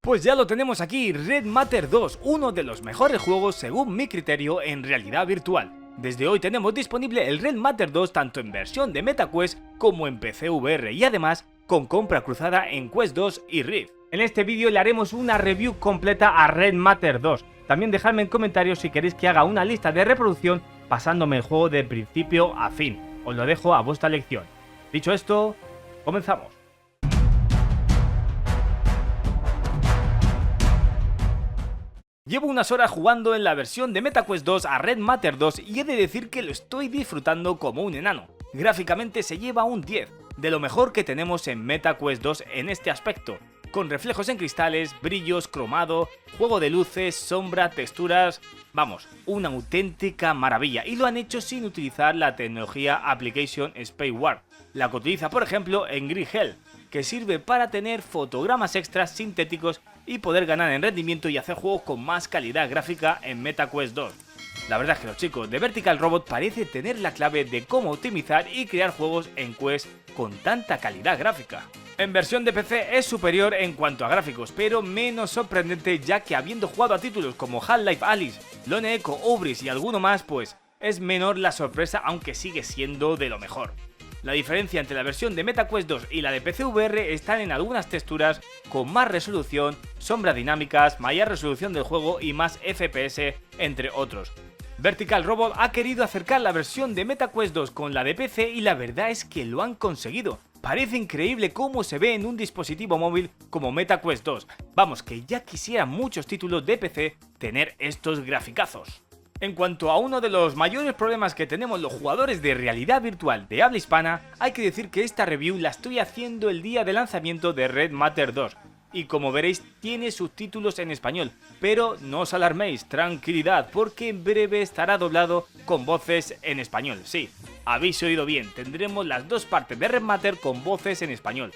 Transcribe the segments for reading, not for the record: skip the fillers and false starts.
Pues ya lo tenemos aquí, Red Matter 2, uno de los mejores juegos según mi criterio en realidad virtual. Desde hoy tenemos disponible el Red Matter 2 tanto en versión de MetaQuest como en PC VR y además con compra cruzada en Quest 2 y Rift. En este vídeo le haremos una review completa a Red Matter 2. También dejadme en comentarios si queréis que haga una lista de reproducción pasándome el juego de principio a fin. Os lo dejo a vuestra elección. Dicho esto, comenzamos. Llevo unas horas jugando en la versión de MetaQuest 2 a Red Matter 2 y he de decir que lo estoy disfrutando como un enano. Gráficamente se lleva un 10, de lo mejor que tenemos en MetaQuest 2 en este aspecto, con reflejos en cristales, brillos, cromado, juego de luces, sombra, texturas... Vamos, una auténtica maravilla, y lo han hecho sin utilizar la tecnología Application Space Warp, la que utiliza por ejemplo en Grid Hell, que sirve para tener fotogramas extras sintéticos y poder ganar en rendimiento y hacer juegos con más calidad gráfica en MetaQuest 2. La verdad es que los chicos de Vertical Robot parece tener la clave de cómo optimizar y crear juegos en Quest con tanta calidad gráfica. En versión de PC es superior en cuanto a gráficos, pero menos sorprendente, ya que habiendo jugado a títulos como Half-Life Alyx, Lone Echo, Obris y alguno más, pues es menor la sorpresa, aunque sigue siendo de lo mejor. La diferencia entre la versión de MetaQuest 2 y la de PC VR están en algunas texturas con más resolución, sombras dinámicas, mayor resolución del juego y más FPS, entre otros. Vertical Robot ha querido acercar la versión de MetaQuest 2 con la de PC y la verdad es que lo han conseguido. Parece increíble cómo se ve en un dispositivo móvil como MetaQuest 2. Vamos, que ya quisieran muchos títulos de PC tener estos graficazos. En cuanto a uno de los mayores problemas que tenemos los jugadores de realidad virtual de habla hispana, hay que decir que esta review la estoy haciendo el día de lanzamiento de Red Matter 2. Y como veréis tiene subtítulos en español, pero no os alarméis, tranquilidad, porque en breve estará doblado con voces en español. Sí, habéis oído bien, tendremos las dos partes de Red Matter con voces en español.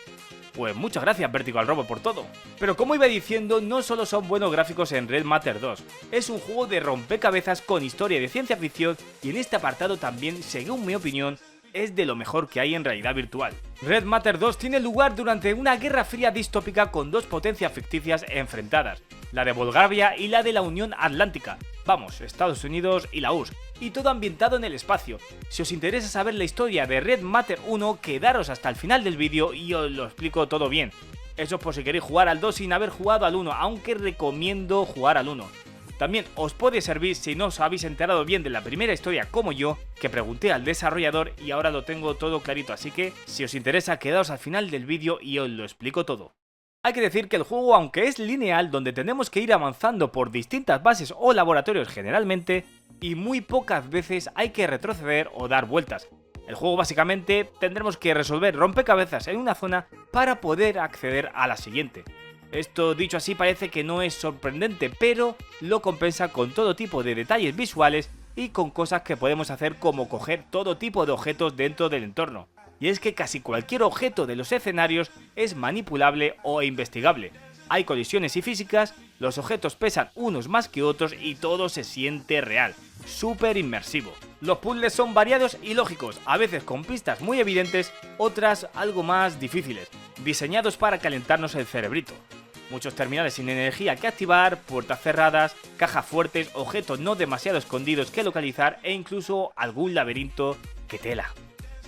Pues muchas gracias Vertical Robot por todo. Pero como iba diciendo, no solo son buenos gráficos en Red Matter 2, es un juego de rompecabezas con historia de ciencia ficción y en este apartado también, según mi opinión, es de lo mejor que hay en realidad virtual. Red Matter 2 tiene lugar durante una guerra fría distópica con dos potencias ficticias enfrentadas, la de Volgavia y la de la Unión Atlántica, vamos, Estados Unidos y la URSS, y todo ambientado en el espacio. Si os interesa saber la historia de Red Matter 1, quedaros hasta el final del vídeo y os lo explico todo bien. Eso por si queréis jugar al 2 sin haber jugado al 1, aunque recomiendo jugar al 1. También os puede servir si no os habéis enterado bien de la primera historia como yo, que pregunté al desarrollador y ahora lo tengo todo clarito, así que si os interesa quedaos al final del vídeo y os lo explico todo. Hay que decir que el juego, aunque es lineal, donde tenemos que ir avanzando por distintas bases o laboratorios generalmente, y muy pocas veces hay que retroceder o dar vueltas. El juego básicamente tendremos que resolver rompecabezas en una zona para poder acceder a la siguiente. Esto dicho así parece que no es sorprendente, pero lo compensa con todo tipo de detalles visuales y con cosas que podemos hacer como coger todo tipo de objetos dentro del entorno. Y es que casi cualquier objeto de los escenarios es manipulable o investigable. Hay colisiones y físicas, los objetos pesan unos más que otros y todo se siente real, súper inmersivo. Los puzzles son variados y lógicos, a veces con pistas muy evidentes, otras algo más difíciles, diseñados para calentarnos el cerebrito. Muchos terminales sin energía que activar, puertas cerradas, cajas fuertes, objetos no demasiado escondidos que localizar e incluso algún laberinto que tela.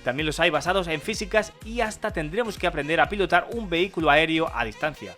También los hay basados en físicas y hasta tendremos que aprender a pilotar un vehículo aéreo a distancia.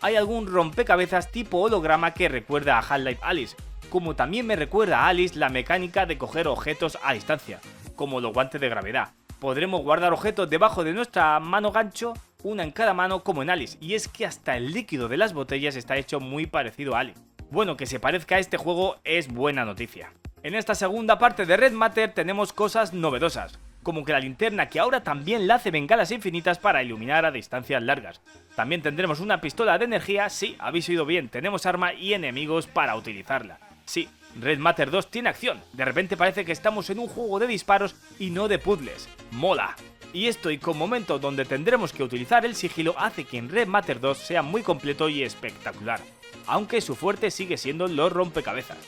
Hay algún rompecabezas tipo holograma que recuerda a Half-Life Alyx, como también me recuerda a Alyx la mecánica de coger objetos a distancia, como los guantes de gravedad. Podremos guardar objetos debajo de nuestra mano gancho, una en cada mano como en Alyx, y es que hasta el líquido de las botellas está hecho muy parecido a Alyx. Bueno, que se parezca a este juego es buena noticia. En esta segunda parte de Red Matter tenemos cosas novedosas, como que la linterna que ahora también la hace bengalas infinitas para iluminar a distancias largas. También tendremos una pistola de energía, sí, habéis oído bien, tenemos arma y enemigos para utilizarla. Sí, Red Matter 2 tiene acción, de repente parece que estamos en un juego de disparos y no de puzzles, mola. Y esto y con momentos donde tendremos que utilizar el sigilo hace que en Red Matter 2 sea muy completo y espectacular, aunque su fuerte sigue siendo los rompecabezas.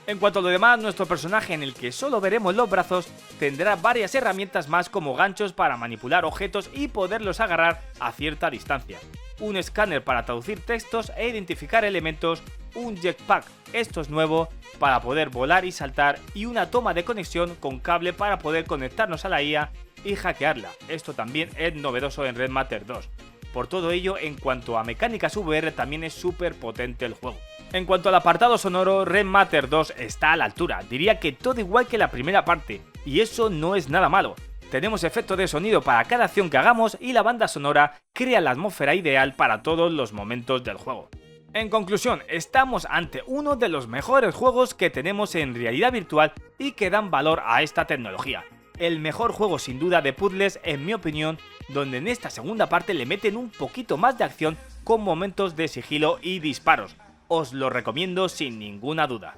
En cuanto a lo demás, nuestro personaje, en el que solo veremos los brazos, tendrá varias herramientas más como ganchos para manipular objetos y poderlos agarrar a cierta distancia. un escáner para traducir textos e identificar elementos, un jetpack, esto es nuevo, para poder volar y saltar, y una toma de conexión con cable para poder conectarnos a la IA y hackearla, esto también es novedoso en Red Matter 2. Por todo ello, en cuanto a mecánicas VR también es súper potente el juego. En cuanto al apartado sonoro, Red Matter 2 está a la altura, diría que todo igual que la primera parte, y eso no es nada malo. Tenemos efectos de sonido para cada acción que hagamos y la banda sonora crea la atmósfera ideal para todos los momentos del juego. En conclusión, estamos ante uno de los mejores juegos que tenemos en realidad virtual y que dan valor a esta tecnología. El mejor juego sin duda de puzzles en mi opinión, donde en esta segunda parte le meten un poquito más de acción con momentos de sigilo y disparos. Os lo recomiendo sin ninguna duda.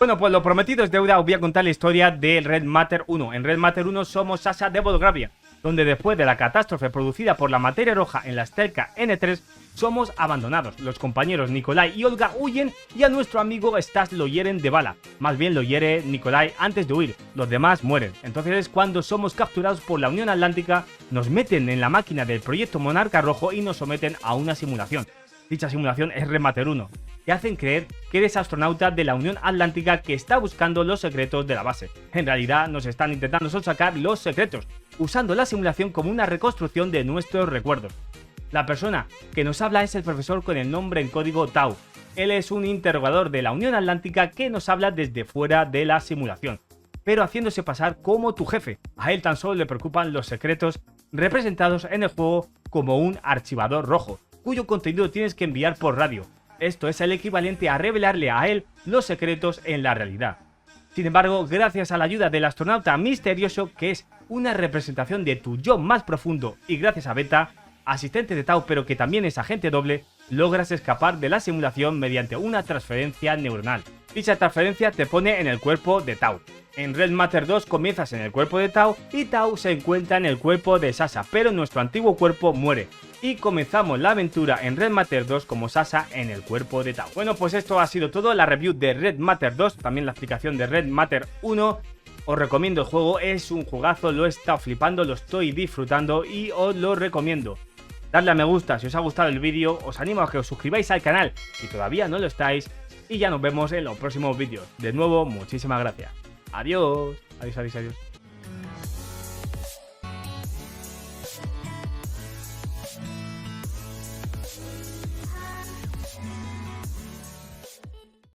Bueno, pues lo prometido es deuda, os voy a contar la historia de Red Matter 1. En Red Matter 1 somos Sasha de Volgravia, donde después de la catástrofe producida por la materia roja en la Stelka N3, somos abandonados. Los compañeros Nikolai y Olga huyen y a nuestro amigo Stas lo hieren de bala. Más bien lo hiere Nikolai antes de huir, los demás mueren. Entonces es cuando somos capturados por la Unión Atlántica, nos meten en la máquina del proyecto Monarca Rojo y nos someten a una simulación. Dicha simulación es Red Matter 1. Te hacen creer que eres astronauta de la Unión Atlántica que está buscando los secretos de la base. En realidad nos están intentando sacar los secretos, usando la simulación como una reconstrucción de nuestros recuerdos. La persona que nos habla es el profesor con el nombre en código Tau. Él es un interrogador de la Unión Atlántica que nos habla desde fuera de la simulación, pero haciéndose pasar como tu jefe. A él tan solo le preocupan los secretos representados en el juego como un archivador rojo, cuyo contenido tienes que enviar por radio. Esto es el equivalente a revelarle a él los secretos en la realidad. Sin embargo, gracias a la ayuda del astronauta misterioso, que es una representación de tu yo más profundo, y gracias a Beta, asistente de Tau pero que también es agente doble, logras escapar de la simulación mediante una transferencia neuronal. Dicha transferencia te pone en el cuerpo de Tau. En Red Matter 2 comienzas en el cuerpo de Tau y Tau se encuentra en el cuerpo de Sasha, pero nuestro antiguo cuerpo muere. Y comenzamos la aventura en Red Matter 2 como Sasha en el cuerpo de Tau. Bueno, pues esto ha sido todo, la review de Red Matter 2, también la explicación de Red Matter 1. Os recomiendo el juego, es un juegazo, lo he estado flipando, lo estoy disfrutando y os lo recomiendo. Dadle a me gusta si os ha gustado el vídeo, os animo a que os suscribáis al canal si todavía no lo estáis y ya nos vemos en los próximos vídeos. De nuevo, muchísimas gracias. Adiós. Adiós, adiós, adiós.